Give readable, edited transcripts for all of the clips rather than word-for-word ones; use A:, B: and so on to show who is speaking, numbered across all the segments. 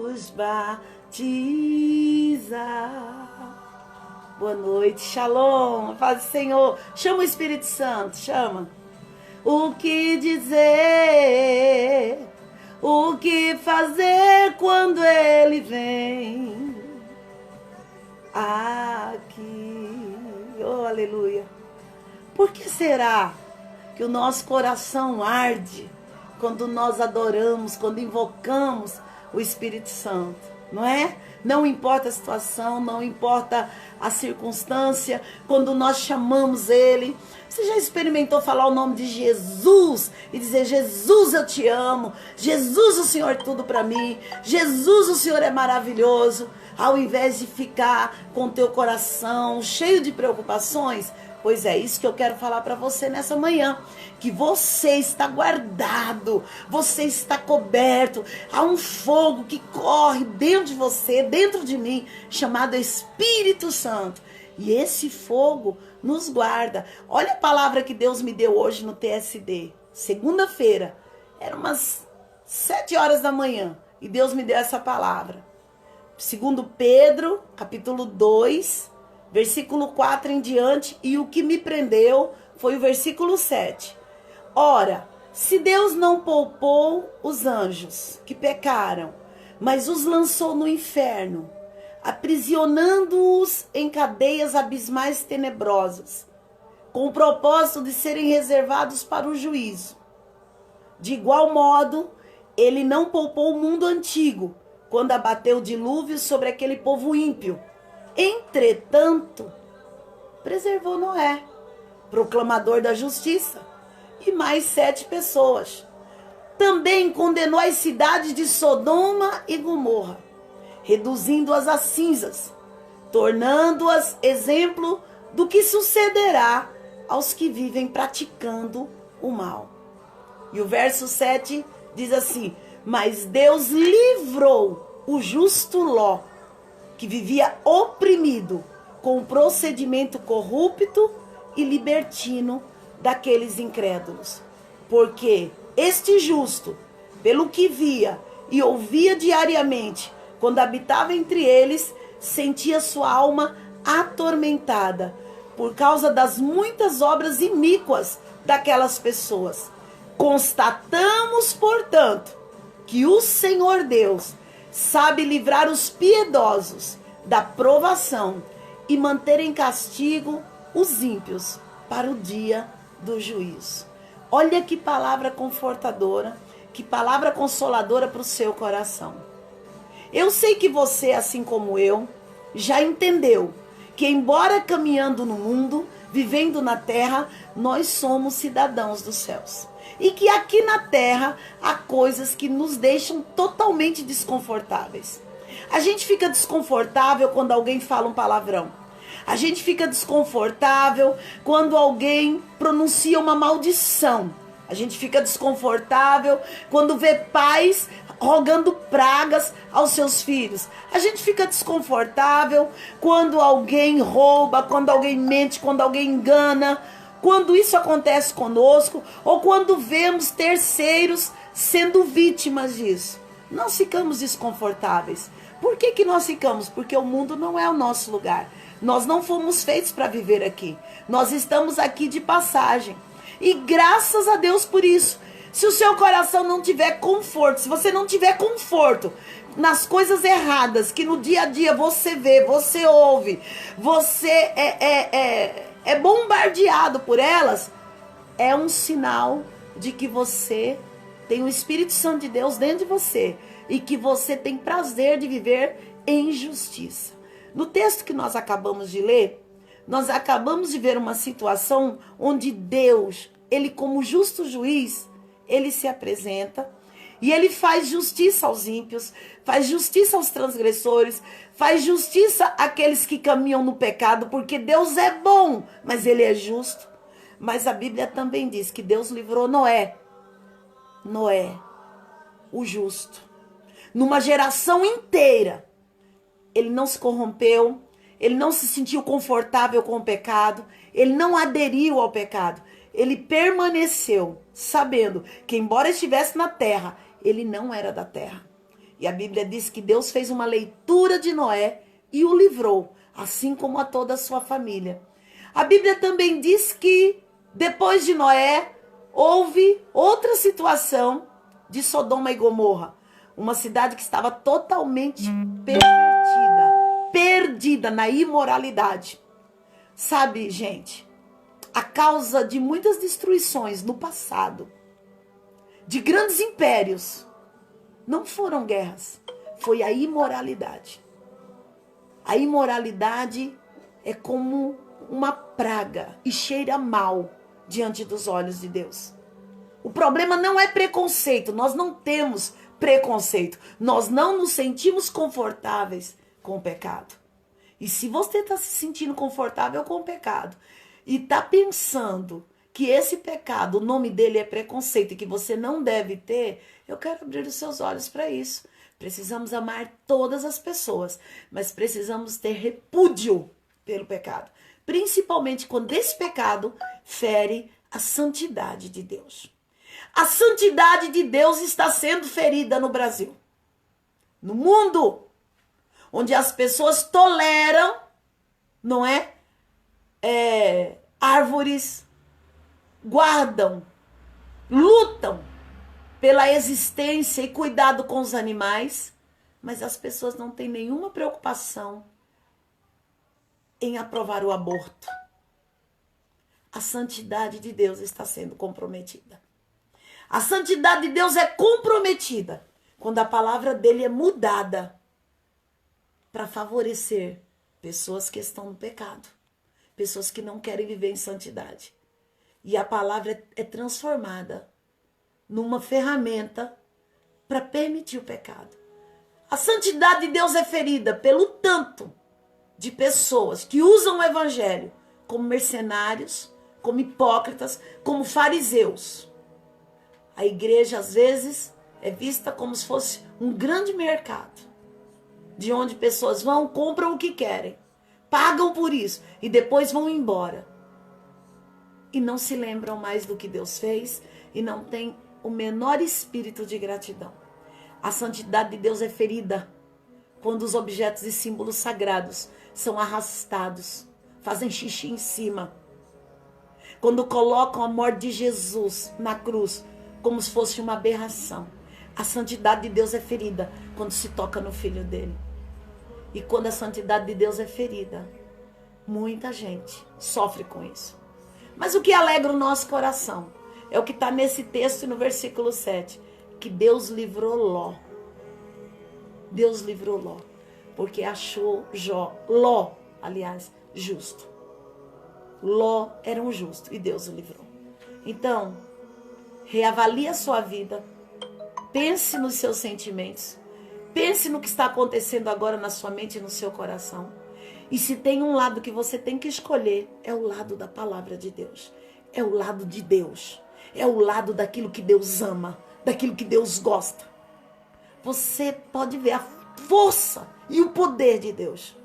A: Os batiza. Boa noite, shalom, paz do Senhor. Chama o Espírito Santo, chama. O que dizer, o que fazer quando ele vem aqui. Oh, aleluia. Por que será que o nosso coração arde quando nós adoramos, quando invocamos o Espírito Santo, não é? Não importa a situação, não importa a circunstância, quando nós chamamos Ele. Você já experimentou falar o nome de Jesus e dizer: Jesus, eu te amo, Jesus, o Senhor é tudo para mim, Jesus, o Senhor é maravilhoso, ao invés de ficar com o teu coração cheio de preocupações? Pois é, isso que eu quero falar para você nessa manhã, que você está guardado, você está coberto, há um fogo que corre dentro de você, dentro de mim, chamado Espírito Santo, e esse fogo nos guarda. Olha a palavra que Deus me deu hoje no TSD, segunda-feira, era umas 7 horas da manhã, e Deus me deu essa palavra, segundo Pedro, capítulo 2, versículo 4 em diante, e o que me prendeu foi o versículo 7. Ora, se Deus não poupou os anjos que pecaram, mas os lançou no inferno, aprisionando-os em cadeias abismais tenebrosas, com o propósito de serem reservados para o juízo. De igual modo, ele não poupou o mundo antigo, quando abateu o dilúvio sobre aquele povo ímpio. Entretanto, preservou Noé, proclamador da justiça, e mais 7 pessoas. Também condenou as cidades de Sodoma e Gomorra, reduzindo-as a cinzas, tornando-as exemplo do que sucederá aos que vivem praticando o mal. E o verso 7 diz assim: mas Deus livrou o justo Ló, que vivia oprimido com o procedimento corrupto e libertino daqueles incrédulos. Porque este justo, pelo que via e ouvia diariamente, quando habitava entre eles, sentia sua alma atormentada por causa das muitas obras iníquas daquelas pessoas. Constatamos, portanto, que o Senhor Deus sabe livrar os piedosos da provação e manter em castigo os ímpios para o dia do juízo. Olha que palavra confortadora, que palavra consoladora para o seu coração. Eu sei que você, assim como eu, já entendeu que, embora caminhando no mundo, vivendo na terra, nós somos cidadãos dos céus. E que aqui na terra há coisas que nos deixam totalmente desconfortáveis. A gente fica desconfortável quando alguém fala um palavrão. A gente fica desconfortável quando alguém pronuncia uma maldição. A gente fica desconfortável quando vê pais rogando pragas aos seus filhos. A gente fica desconfortável quando alguém rouba, quando alguém mente, quando alguém engana. Quando isso acontece conosco, ou quando vemos terceiros sendo vítimas disso, nós ficamos desconfortáveis. Por que nós ficamos? Porque o mundo não é o nosso lugar. Nós não fomos feitos para viver aqui. Nós estamos aqui de passagem. E graças a Deus por isso. Se o seu coração não tiver conforto, se você não tiver conforto nas coisas erradas que no dia a dia você vê, você ouve, você é bombardeado por elas, é um sinal de que você tem o Espírito Santo de Deus dentro de você e que você tem prazer de viver em justiça. No texto que nós acabamos de ler, nós acabamos de ver uma situação onde Deus, ele como justo juiz, ele se apresenta e ele faz justiça aos ímpios, faz justiça aos transgressores, faz justiça àqueles que caminham no pecado, porque Deus é bom, mas ele é justo. Mas a Bíblia também diz que Deus livrou Noé, o justo, numa geração inteira. Ele não se corrompeu, ele não se sentiu confortável com o pecado, ele não aderiu ao pecado. Ele permaneceu sabendo que, embora estivesse na terra, ele não era da terra. E a Bíblia diz que Deus fez uma leitura de Noé e o livrou, assim como a toda a sua família. A Bíblia também diz que depois de Noé, houve outra situação de Sodoma e Gomorra. Uma cidade que estava totalmente perdida na imoralidade. Sabe, gente, a causa de muitas destruições no passado, de grandes impérios, não foram guerras, foi a imoralidade. A imoralidade é como uma praga e cheira mal diante dos olhos de Deus. O problema não é preconceito, nós não temos preconceito, nós não nos sentimos confortáveis com o pecado. E se você está se sentindo confortável com o pecado e está pensando que esse pecado, o nome dele é preconceito e que você não deve ter, eu quero abrir os seus olhos para isso. Precisamos amar todas as pessoas, mas precisamos ter repúdio pelo pecado. Principalmente quando esse pecado fere a santidade de Deus. A santidade de Deus está sendo ferida no Brasil. No mundo, onde as pessoas toleram, não é? Árvores, guardam, lutam pela existência e cuidado com os animais, mas as pessoas não têm nenhuma preocupação em aprovar o aborto. A santidade de Deus está sendo comprometida. A santidade de Deus é comprometida quando a palavra dele é mudada para favorecer pessoas que estão no pecado, pessoas que não querem viver em santidade. E a palavra é transformada numa ferramenta para permitir o pecado. A santidade de Deus é ferida pelo tanto de pessoas que usam o evangelho como mercenários, como hipócritas, como fariseus. A igreja, às vezes, é vista como se fosse um grande mercado, de onde pessoas vão, compram o que querem, pagam por isso e depois vão embora. E não se lembram mais do que Deus fez e não têm o menor espírito de gratidão. A santidade de Deus é ferida quando os objetos e símbolos sagrados são arrastados, fazem xixi em cima. Quando colocam a morte de Jesus na cruz como se fosse uma aberração. A santidade de Deus é ferida quando se toca no filho dele. E quando a santidade de Deus é ferida, muita gente sofre com isso. Mas o que alegra o nosso coração é o que está nesse texto no versículo 7, que Deus livrou Ló. Deus livrou Ló, porque achou Ló, justo. Ló era um justo e Deus o livrou. Então, reavalie a sua vida, pense nos seus sentimentos, pense no que está acontecendo agora na sua mente e no seu coração. E se tem um lado que você tem que escolher, é o lado da palavra de Deus. É o lado de Deus. É o lado daquilo que Deus ama, daquilo que Deus gosta. Você pode ver a força e o poder de Deus.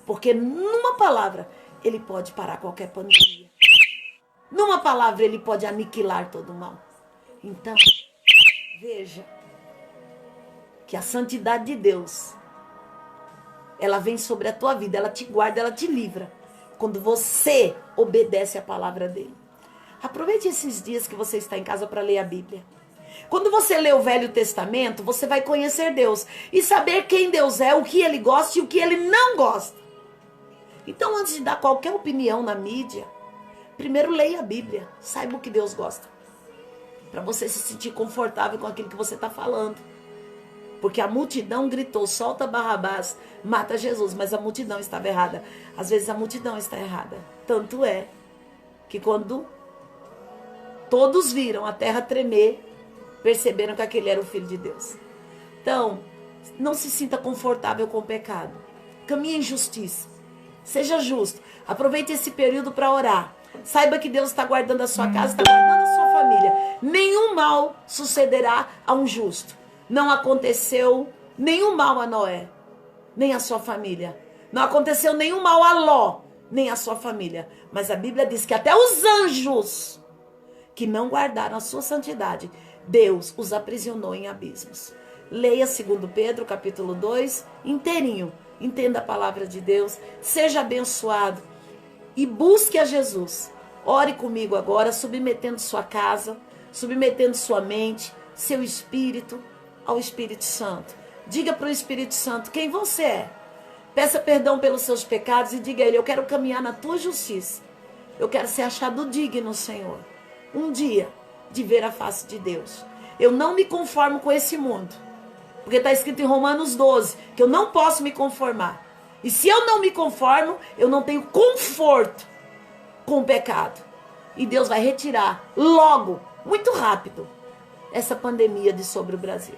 A: Porque numa palavra, ele pode parar qualquer pandemia. Numa palavra, ele pode aniquilar todo o mal. Então, veja que a santidade de Deus, ela vem sobre a tua vida, ela te guarda, ela te livra, quando você obedece a palavra dele. Aproveite esses dias que você está em casa para ler a Bíblia. Quando você lê o Velho Testamento, você vai conhecer Deus e saber quem Deus é, o que ele gosta e o que ele não gosta. Então, antes de dar qualquer opinião na mídia, primeiro leia a Bíblia, saiba o que Deus gosta, para você se sentir confortável com aquilo que você está falando. Porque a multidão gritou, solta Barrabás, mata Jesus, mas a multidão estava errada. Às vezes a multidão está errada. Tanto é que quando todos viram a terra tremer, perceberam que aquele era o Filho de Deus. Então, não se sinta confortável com o pecado. Caminhe em justiça. Seja justo. Aproveite esse período para orar. Saiba que Deus está guardando a sua casa, está guardando a sua família. Nenhum mal sucederá a um justo. Não aconteceu nenhum mal a Noé, nem a sua família. Não aconteceu nenhum mal a Ló, nem a sua família. Mas a Bíblia diz que até os anjos que não guardaram a sua santidade, Deus os aprisionou em abismos. Leia 2 Pedro, capítulo 2, inteirinho. Entenda a palavra de Deus. Seja abençoado. E busque a Jesus. Ore comigo agora, submetendo sua casa, submetendo sua mente, seu espírito ao Espírito Santo. Diga para o Espírito Santo quem você é. Peça perdão pelos seus pecados e diga a Ele: eu quero caminhar na tua justiça. Eu quero ser achado digno, Senhor, um dia de ver a face de Deus. Eu não me conformo com esse mundo, porque está escrito em Romanos 12 que eu não posso me conformar. E se eu não me conformo, eu não tenho conforto com o pecado. E Deus vai retirar logo, muito rápido, essa pandemia de sobre o Brasil.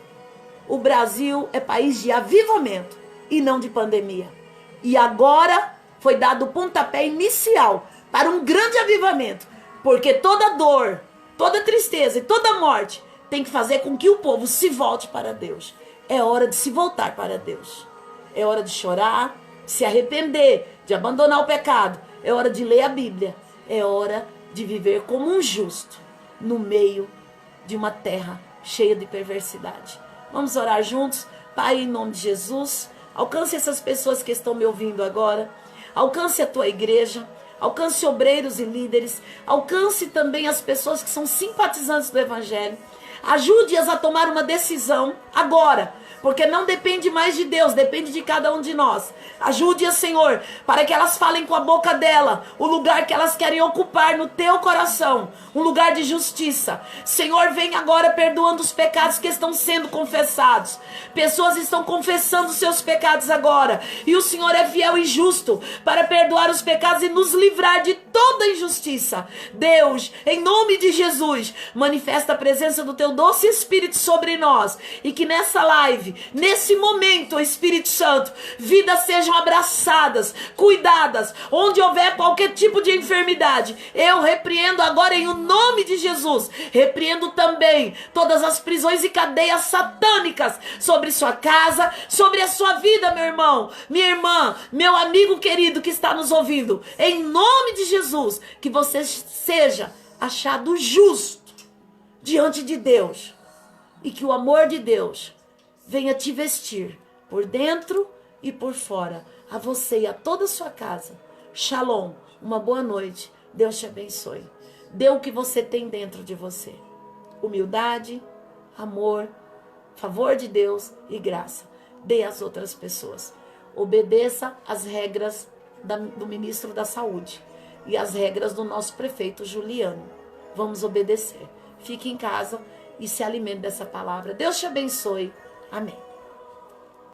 A: O Brasil é país de avivamento e não de pandemia. E agora foi dado o pontapé inicial para um grande avivamento. Porque toda dor, toda tristeza e toda morte tem que fazer com que o povo se volte para Deus. É hora de se voltar para Deus. É hora de chorar, de se arrepender, de abandonar o pecado. É hora de ler a Bíblia. É hora de viver como um justo no meio de uma terra cheia de perversidade. Vamos orar juntos? Pai, em nome de Jesus, alcance essas pessoas que estão me ouvindo agora. Alcance a tua igreja. Alcance obreiros e líderes. Alcance também as pessoas que são simpatizantes do Evangelho. Ajude-as a tomar uma decisão agora, porque não depende mais de Deus, depende de cada um de nós. Ajude-as, Senhor, para que elas falem com a boca dela o lugar que elas querem ocupar no teu coração, um lugar de justiça. Senhor, vem agora perdoando os pecados que estão sendo confessados. Pessoas estão confessando seus pecados agora, e o Senhor é fiel e justo para perdoar os pecados e nos livrar de toda injustiça. Deus, em nome de Jesus, manifesta a presença do teu doce Espírito sobre nós, e que nessa live, nesse momento, Espírito Santo, vidas sejam abraçadas, cuidadas. Onde houver qualquer tipo de enfermidade, eu repreendo agora em o nome de Jesus. Repreendo também todas as prisões e cadeias satânicas sobre sua casa, sobre a sua vida, meu irmão, minha irmã, meu amigo querido que está nos ouvindo. Em nome de Jesus, que você seja achado justo diante de Deus, e que o amor de Deus venha te vestir por dentro e por fora, a você e a toda a sua casa. Shalom, uma boa noite, Deus te abençoe. Dê o que você tem dentro de você: humildade, amor, favor de Deus e graça. Dê às outras pessoas. Obedeça às regras do ministro da Saúde e às regras do nosso prefeito Juliano. Vamos obedecer. Fique em casa e se alimente dessa palavra. Deus te abençoe. Amém.